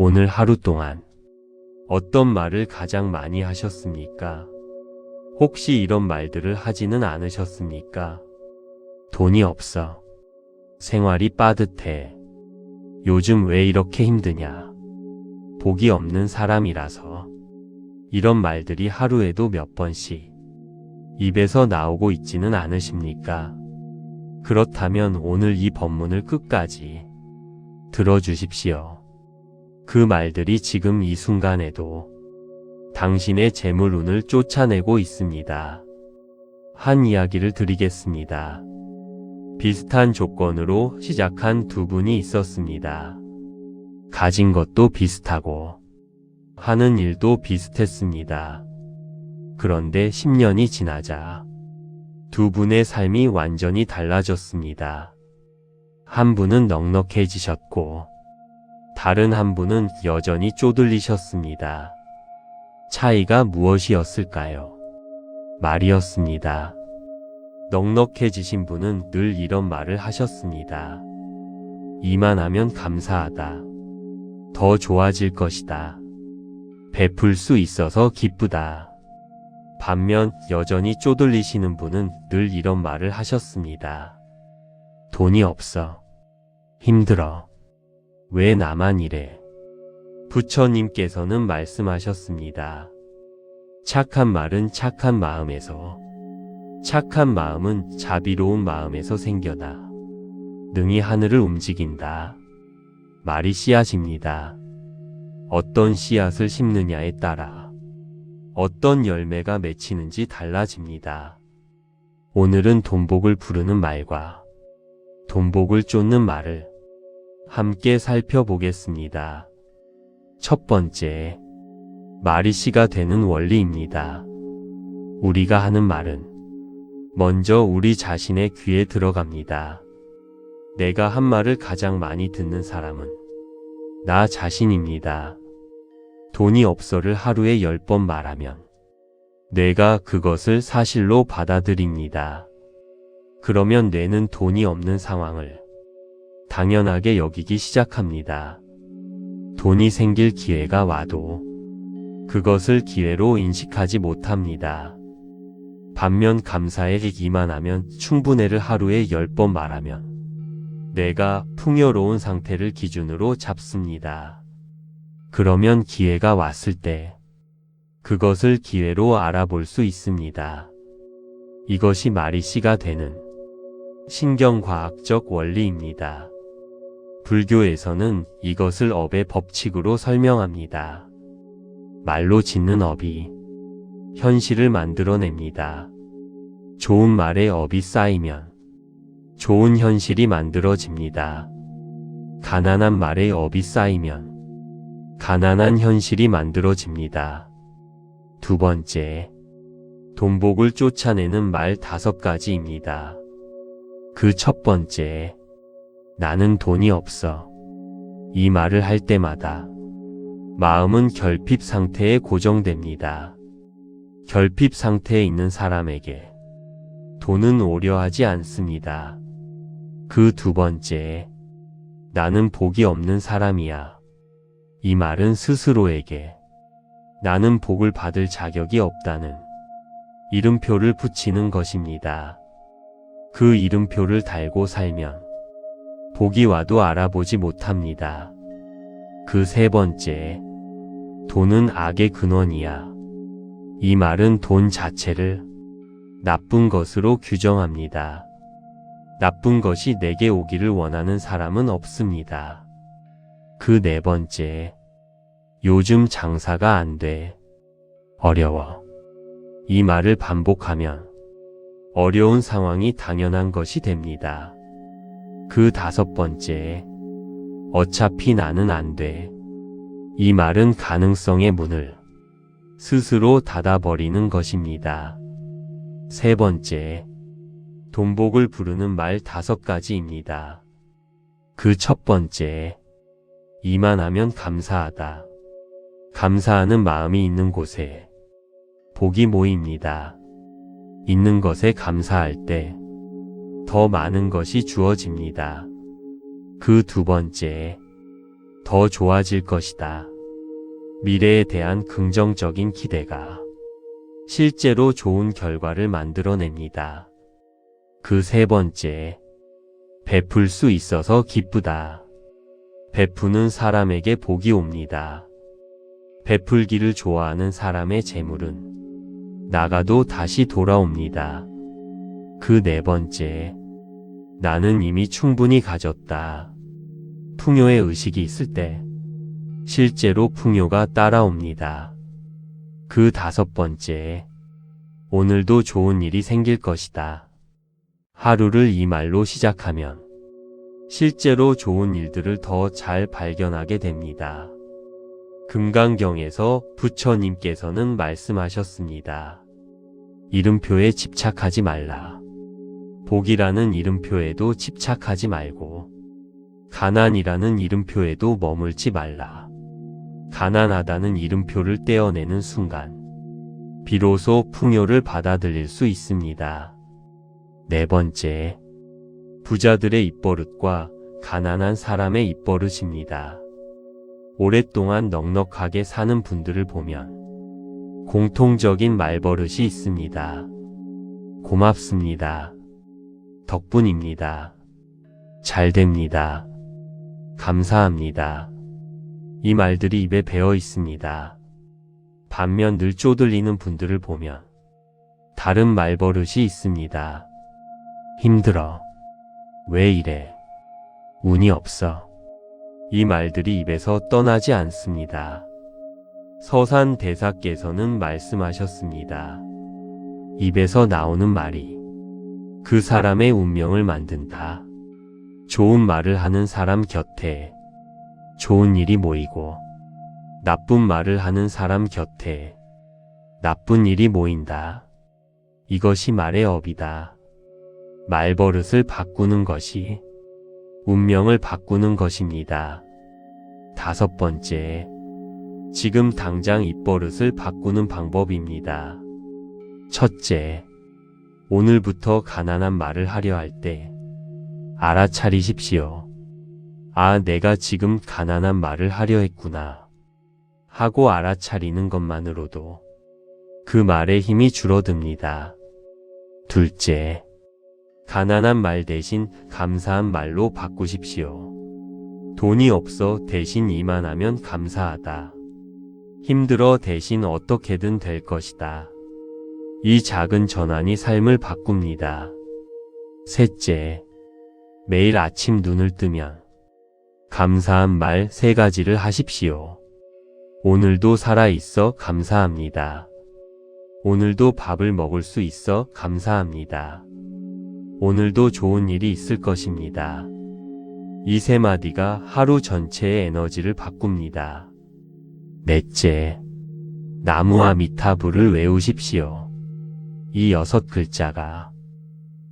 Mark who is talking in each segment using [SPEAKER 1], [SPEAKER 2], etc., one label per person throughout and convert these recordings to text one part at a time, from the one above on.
[SPEAKER 1] 오늘 하루 동안 어떤 말을 가장 많이 하셨습니까? 혹시 이런 말들을 하지는 않으셨습니까? 돈이 없어. 생활이 빠듯해. 요즘 왜 이렇게 힘드냐? 복이 없는 사람이라서. 이런 말들이 하루에도 몇 번씩 입에서 나오고 있지는 않으십니까? 그렇다면 오늘 이 법문을 끝까지 들어주십시오. 그 말들이 지금 이 순간에도 당신의 재물운을 쫓아내고 있습니다. 한 이야기를 드리겠습니다. 비슷한 조건으로 시작한 두 분이 있었습니다. 가진 것도 비슷하고 하는 일도 비슷했습니다. 그런데 10년이 지나자 두 분의 삶이 완전히 달라졌습니다. 한 분은 넉넉해지셨고 다른 한 분은 여전히 쪼들리셨습니다. 차이가 무엇이었을까요? 말이었습니다. 넉넉해지신 분은 늘 이런 말을 하셨습니다. 이만하면 감사하다. 더 좋아질 것이다. 베풀 수 있어서 기쁘다. 반면 여전히 쪼들리시는 분은 늘 이런 말을 하셨습니다. 돈이 없어. 힘들어. 왜 나만 이래? 부처님께서는 말씀하셨습니다. 착한 말은 착한 마음에서, 착한 마음은 자비로운 마음에서 생겨나 능히 하늘을 움직인다. 말이 씨앗입니다. 어떤 씨앗을 심느냐에 따라 어떤 열매가 맺히는지 달라집니다. 오늘은 돈복을 부르는 말과 돈복을 쫓는 말을 함께 살펴보겠습니다. 첫 번째, 말이 씨가 되는 원리입니다. 우리가 하는 말은 먼저 우리 자신의 귀에 들어갑니다. 내가 한 말을 가장 많이 듣는 사람은 나 자신입니다. 돈이 없어를 하루에 10번 말하면 뇌가 그것을 사실로 받아들입니다. 그러면 뇌는 돈이 없는 상황을 당연하게 여기기 시작합니다. 돈이 생길 기회가 와도 그것을 기회로 인식하지 못합니다. 반면 감사에 이만하면 충분해를 하루에 10번 말하면 내가 풍요로운 상태를 기준으로 잡습니다. 그러면 기회가 왔을 때 그것을 기회로 알아볼 수 있습니다. 이것이 말이 씨가 되는 신경과학적 원리입니다. 불교에서는 이것을 업의 법칙으로 설명합니다. 말로 짓는 업이 현실을 만들어냅니다. 좋은 말의 업이 쌓이면 좋은 현실이 만들어집니다. 가난한 말의 업이 쌓이면 가난한 현실이 만들어집니다. 두 번째, 돈복을 쫓아내는 말 5가지입니다. 그 첫 번째, 나는 돈이 없어. 이 말을 할 때마다 마음은 결핍 상태에 고정됩니다. 결핍 상태에 있는 사람에게 돈은 오려 하지 않습니다. 그 두 번째, 나는 복이 없는 사람이야. 이 말은 스스로에게 나는 복을 받을 자격이 없다는 이름표를 붙이는 것입니다. 그 이름표를 달고 살면 복이 와도 알아보지 못합니다. 그 세 번째, 돈은 악의 근원이야. 이 말은 돈 자체를 나쁜 것으로 규정합니다. 나쁜 것이 내게 오기를 원하는 사람은 없습니다. 그 네 번째, 요즘 장사가 안 돼. 어려워. 이 말을 반복하면 어려운 상황이 당연한 것이 됩니다. 그 다섯 번째, 어차피 나는 안 돼. 이 말은 가능성의 문을 스스로 닫아버리는 것입니다. 세 번째, 돈복을 부르는 말 5가지입니다. 그 첫 번째, 이만하면 감사하다. 감사하는 마음이 있는 곳에 복이 모입니다. 있는 것에 감사할 때 더 많은 것이 주어집니다. 그 두 번째, 더 좋아질 것이다. 미래에 대한 긍정적인 기대가 실제로 좋은 결과를 만들어냅니다. 그 세 번째, 베풀 수 있어서 기쁘다. 베푸는 사람에게 복이 옵니다. 베풀기를 좋아하는 사람의 재물은 나가도 다시 돌아옵니다. 그 네 번째, 나는 이미 충분히 가졌다. 풍요의 의식이 있을 때 실제로 풍요가 따라옵니다. 그 다섯 번째, 오늘도 좋은 일이 생길 것이다. 하루를 이 말로 시작하면 실제로 좋은 일들을 더 잘 발견하게 됩니다. 금강경에서 부처님께서는 말씀하셨습니다. 이름표에 집착하지 말라. 복이라는 이름표에도 집착하지 말고 가난이라는 이름표에도 머물지 말라. 가난하다는 이름표를 떼어내는 순간 비로소 풍요를 받아들일 수 있습니다. 네 번째, 부자들의 입버릇과 가난한 사람의 입버릇입니다. 오랫동안 넉넉하게 사는 분들을 보면 공통적인 말버릇이 있습니다. 고맙습니다. 덕분입니다. 잘 됩니다. 감사합니다. 이 말들이 입에 배어 있습니다. 반면 늘 쪼들리는 분들을 보면 다른 말버릇이 있습니다. 힘들어. 왜 이래? 운이 없어. 이 말들이 입에서 떠나지 않습니다. 서산대사께서는 말씀하셨습니다. 입에서 나오는 말이 그 사람의 운명을 만든다. 좋은 말을 하는 사람 곁에 좋은 일이 모이고 나쁜 말을 하는 사람 곁에 나쁜 일이 모인다. 이것이 말의 업이다. 말버릇을 바꾸는 것이 운명을 바꾸는 것입니다. 다섯 번째, 지금 당장 입버릇을 바꾸는 방법입니다. 첫째, 오늘부터 가난한 말을 하려 할 때 알아차리십시오. 아, 내가 지금 가난한 말을 하려 했구나 하고 알아차리는 것만으로도 그 말의 힘이 줄어듭니다. 둘째, 가난한 말 대신 감사한 말로 바꾸십시오. 돈이 없어 대신 이만하면 감사하다. 힘들어 대신 어떻게든 될 것이다. 이 작은 전환이 삶을 바꿉니다. 셋째, 매일 아침 눈을 뜨면 감사한 말 3가지를 하십시오. 오늘도 살아있어 감사합니다. 오늘도 밥을 먹을 수 있어 감사합니다. 오늘도 좋은 일이 있을 것입니다. 이 3마디가 하루 전체의 에너지를 바꿉니다. 넷째, 나무와 미타불을 외우십시오. 이 6글자가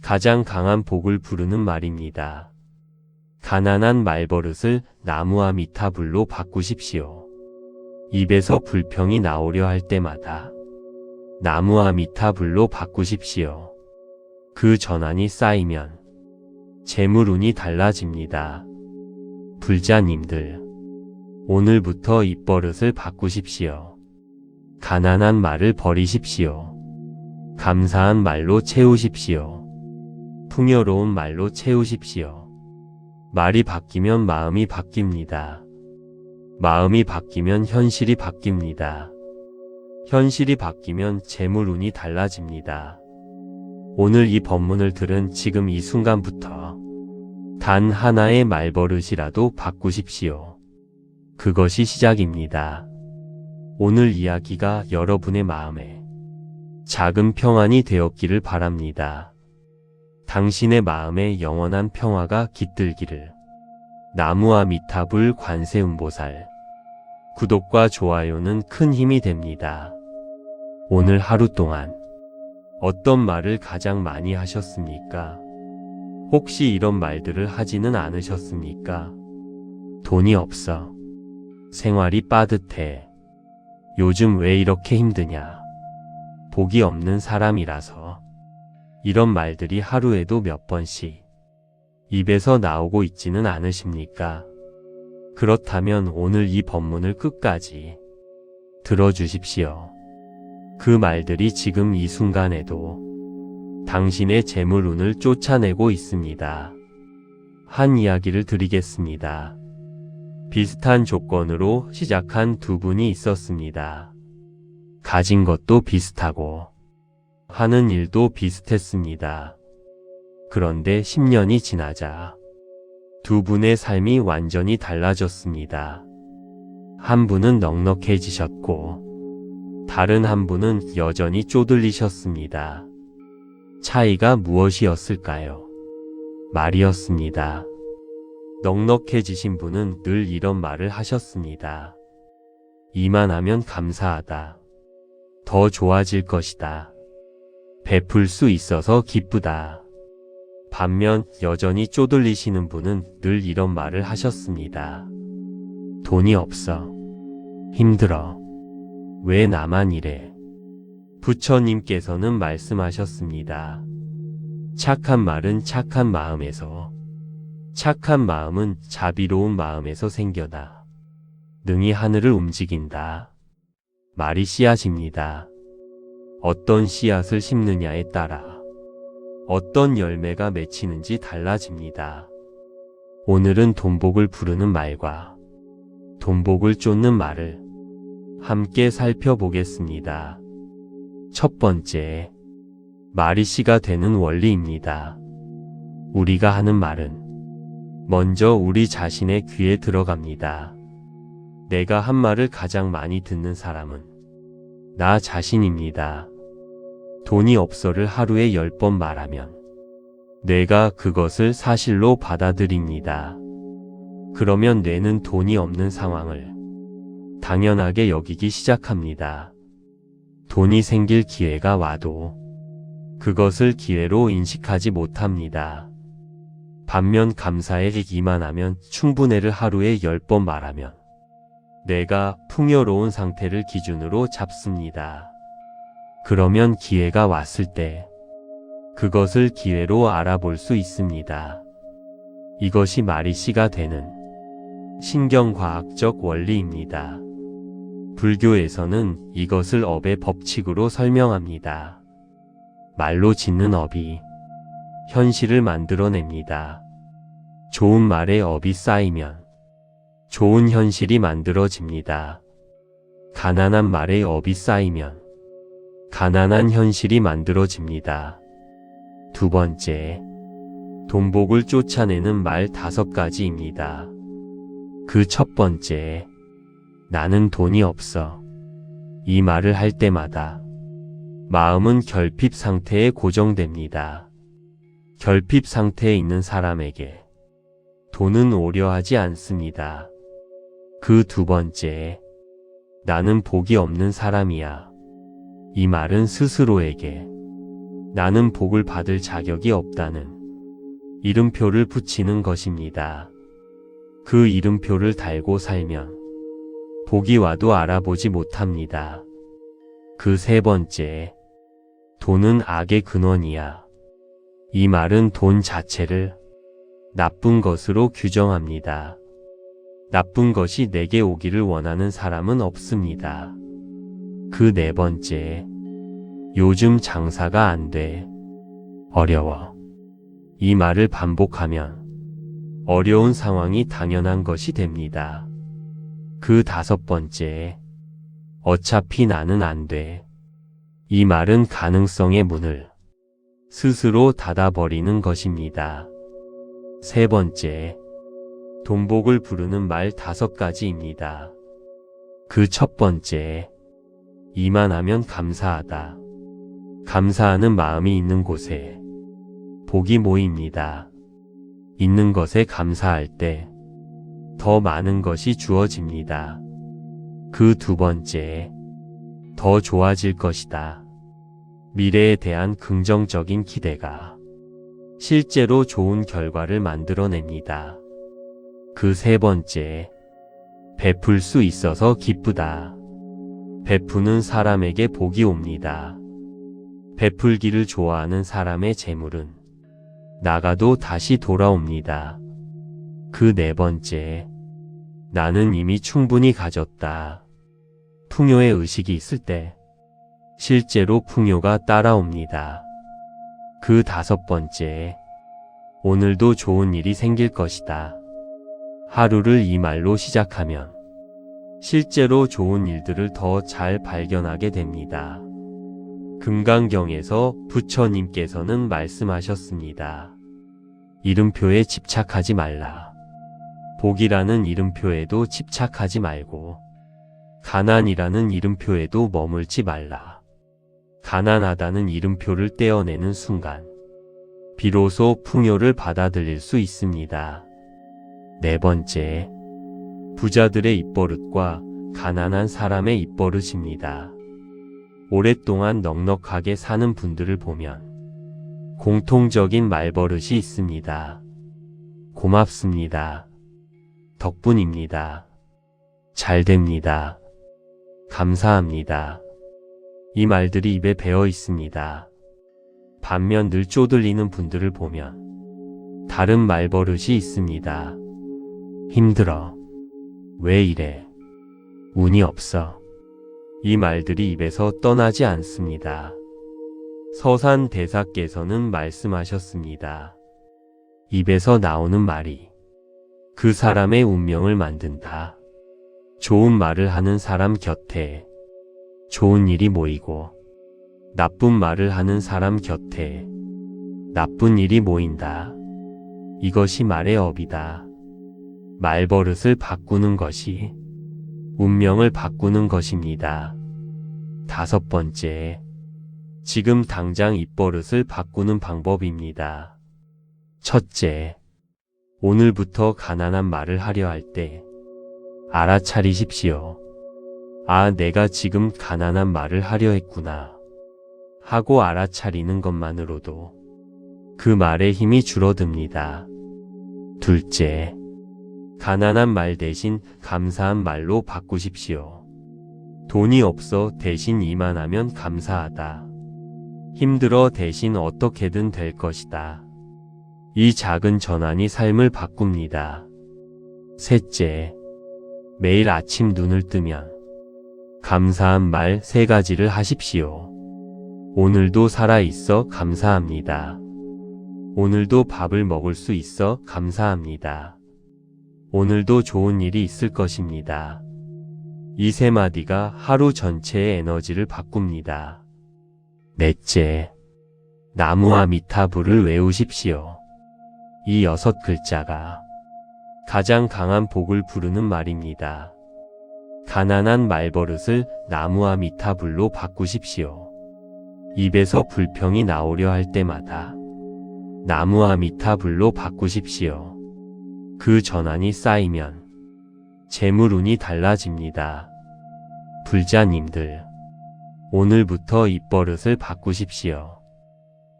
[SPEAKER 1] 가장 강한 복을 부르는 말입니다. 가난한 말버릇을 나무와 미타불로 바꾸십시오. 입에서 불평이 나오려 할 때마다 나무와 미타불로 바꾸십시오. 그 전환이 쌓이면 재물운이 달라집니다. 불자님들, 오늘부터 입버릇을 바꾸십시오. 가난한 말을 버리십시오. 감사한 말로 채우십시오. 풍요로운 말로 채우십시오. 말이 바뀌면 마음이 바뀝니다. 마음이 바뀌면 현실이 바뀝니다. 현실이 바뀌면 재물운이 달라집니다. 오늘 이 법문을 들은 지금 이 순간부터 단 하나의 말버릇이라도 바꾸십시오. 그것이 시작입니다. 오늘 이야기가 여러분의 마음에 작은 평안이 되었기를 바랍니다. 당신의 마음에 영원한 평화가 깃들기를. 나무와 미타불 관세음보살. 구독과 좋아요는 큰 힘이 됩니다. 오늘 하루 동안 어떤 말을 가장 많이 하셨습니까? 혹시 이런 말들을 하지는 않으셨습니까? 돈이 없어. 생활이 빠듯해. 요즘 왜 이렇게 힘드냐? 복이 없는 사람이라서. 이런 말들이 하루에도 몇 번씩 입에서 나오고 있지는 않으십니까? 그렇다면 오늘 이 법문을 끝까지 들어주십시오. 그 말들이 지금 이 순간에도 당신의 재물운을 쫓아내고 있습니다. 한 이야기를 드리겠습니다. 비슷한 조건으로 시작한 두 분이 있었습니다. 가진 것도 비슷하고 하는 일도 비슷했습니다. 그런데 10년이 지나자 두 분의 삶이 완전히 달라졌습니다. 한 분은 넉넉해지셨고 다른 한 분은 여전히 쪼들리셨습니다. 차이가 무엇이었을까요? 말이었습니다. 넉넉해지신 분은 늘 이런 말을 하셨습니다. 이만하면 감사하다. 더 좋아질 것이다. 베풀 수 있어서 기쁘다. 반면 여전히 쪼들리시는 분은 늘 이런 말을 하셨습니다. 돈이 없어. 힘들어. 왜 나만 이래? 부처님께서는 말씀하셨습니다. 착한 말은 착한 마음에서, 착한 마음은 자비로운 마음에서 생겨나 능히 하늘을 움직인다. 말이 씨앗입니다. 어떤 씨앗을 심느냐에 따라 어떤 열매가 맺히는지 달라집니다. 오늘은 돈복을 부르는 말과 돈복을 쫓는 말을 함께 살펴보겠습니다. 첫 번째, 말이 씨가 되는 원리입니다. 우리가 하는 말은 먼저 우리 자신의 귀에 들어갑니다. 내가 한 말을 가장 많이 듣는 사람은 나 자신입니다. 돈이 없어를 하루에 10번 말하면 뇌가 그것을 사실로 받아들입니다. 그러면 뇌는 돈이 없는 상황을 당연하게 여기기 시작합니다. 돈이 생길 기회가 와도 그것을 기회로 인식하지 못합니다. 반면 감사에 이만하면 충분해를 하루에 10번 말하면 뇌가 풍요로운 상태를 기준으로 잡습니다. 그러면 기회가 왔을 때 그것을 기회로 알아볼 수 있습니다. 이것이 말이 씨가 되는 신경과학적 원리입니다. 불교에서는 이것을 업의 법칙으로 설명합니다. 말로 짓는 업이 현실을 만들어냅니다. 좋은 말의 업이 쌓이면 좋은 현실이 만들어집니다. 가난한 말의 업이 쌓이면 가난한 현실이 만들어집니다. 두 번째, 돈복을 쫓아내는 말 5가지입니다. 그 첫 번째, 나는 돈이 없어. 이 말을 할 때마다 마음은 결핍 상태에 고정됩니다. 결핍 상태에 있는 사람에게 돈은 오려 하지 않습니다. 그 두 번째, 나는 복이 없는 사람이야. 이 말은 스스로에게 나는 복을 받을 자격이 없다는 이름표를 붙이는 것입니다. 그 이름표를 달고 살면 복이 와도 알아보지 못합니다. 그 세 번째, 돈은 악의 근원이야. 이 말은 돈 자체를 나쁜 것으로 규정합니다. 나쁜 것이 내게 오기를 원하는 사람은 없습니다. 그 네 번째, 요즘 장사가 안 돼. 어려워. 이 말을 반복하면 어려운 상황이 당연한 것이 됩니다. 그 다섯 번째, 어차피 나는 안 돼. 이 말은 가능성의 문을 스스로 닫아버리는 것입니다. 세 번째, 돈복을 부르는 말 5가지입니다. 그 첫 번째, 이만하면 감사하다. 감사하는 마음이 있는 곳에 복이 모입니다. 있는 것에 감사할 때 더 많은 것이 주어집니다. 그 두 번째, 더 좋아질 것이다. 미래에 대한 긍정적인 기대가 실제로 좋은 결과를 만들어냅니다. 그 세 번째, 베풀 수 있어서 기쁘다. 베푸는 사람에게 복이 옵니다. 베풀기를 좋아하는 사람의 재물은 나가도 다시 돌아옵니다. 그 네 번째, 나는 이미 충분히 가졌다. 풍요의 의식이 있을 때 실제로 풍요가 따라옵니다. 그 5번째, 오늘도 좋은 일이 생길 것이다. 하루를 이 말로 시작하면 실제로 좋은 일들을 더 잘 발견하게 됩니다. 금강경에서 부처님께서는 말씀하셨습니다. 이름표에 집착하지 말라. 복이라는 이름표에도 집착하지 말고 가난이라는 이름표에도 머물지 말라. 가난하다는 이름표를 떼어내는 순간 비로소 풍요를 받아들일 수 있습니다. 4번째, 부자들의 입버릇과 가난한 사람의 입버릇입니다. 오랫동안 넉넉하게 사는 분들을 보면 공통적인 말버릇이 있습니다. 고맙습니다. 덕분입니다. 잘 됩니다. 감사합니다. 이 말들이 입에 배어 있습니다. 반면 늘 쪼들리는 분들을 보면 다른 말버릇이 있습니다. 힘들어. 왜 이래? 운이 없어. 이 말들이 입에서 떠나지 않습니다. 서산대사께서는 말씀하셨습니다. 입에서 나오는 말이 그 사람의 운명을 만든다. 좋은 말을 하는 사람 곁에 좋은 일이 모이고 나쁜 말을 하는 사람 곁에 나쁜 일이 모인다. 이것이 말의 업이다. 말버릇을 바꾸는 것이 운명을 바꾸는 것입니다. 5번째, 지금 당장 입버릇을 바꾸는 방법입니다. 첫째, 오늘부터 가난한 말을 하려 할 때 알아차리십시오. 아, 내가 지금 가난한 말을 하려 했구나 하고 알아차리는 것만으로도 그 말의 힘이 줄어듭니다. 둘째, 가난한 말 대신 감사한 말로 바꾸십시오. 돈이 없어 대신 이만하면 감사하다. 힘들어 대신 어떻게든 될 것이다. 이 작은 전환이 삶을 바꿉니다. 셋째, 매일 아침 눈을 뜨면 감사한 말 3가지를 하십시오. 오늘도 살아있어 감사합니다. 오늘도 밥을 먹을 수 있어 감사합니다. 오늘도 좋은 일이 있을 것입니다. 이 3마디가 하루 전체의 에너지를 바꿉니다. 넷째, 나무와 미타불을 외우십시오. 이 6글자가 가장 강한 복을 부르는 말입니다. 가난한 말버릇을 나무와 미타불로 바꾸십시오. 입에서 불평이 나오려 할 때마다 나무와 미타불로 바꾸십시오. 그 전환이 쌓이면 재물운이 달라집니다. 불자님들, 오늘부터 입버릇을 바꾸십시오.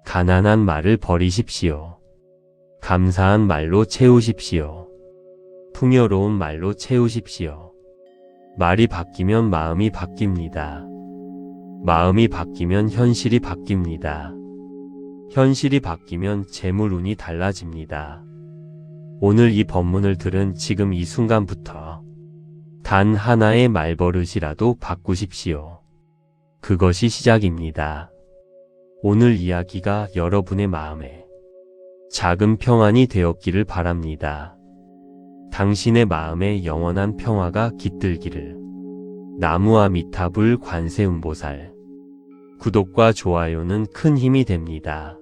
[SPEAKER 1] 가난한 말을 버리십시오. 감사한 말로 채우십시오. 풍요로운 말로 채우십시오. 말이 바뀌면 마음이 바뀝니다. 마음이 바뀌면 현실이 바뀝니다. 현실이 바뀌면 재물운이 달라집니다. 오늘 이 법문을 들은 지금 이 순간부터 단 하나의 말버릇이라도 바꾸십시오. 그것이 시작입니다. 오늘 이야기가 여러분의 마음에 작은 평안이 되었기를 바랍니다. 당신의 마음에 영원한 평화가 깃들기를. 나무와 미타불 관세음보살. 구독과 좋아요는 큰 힘이 됩니다.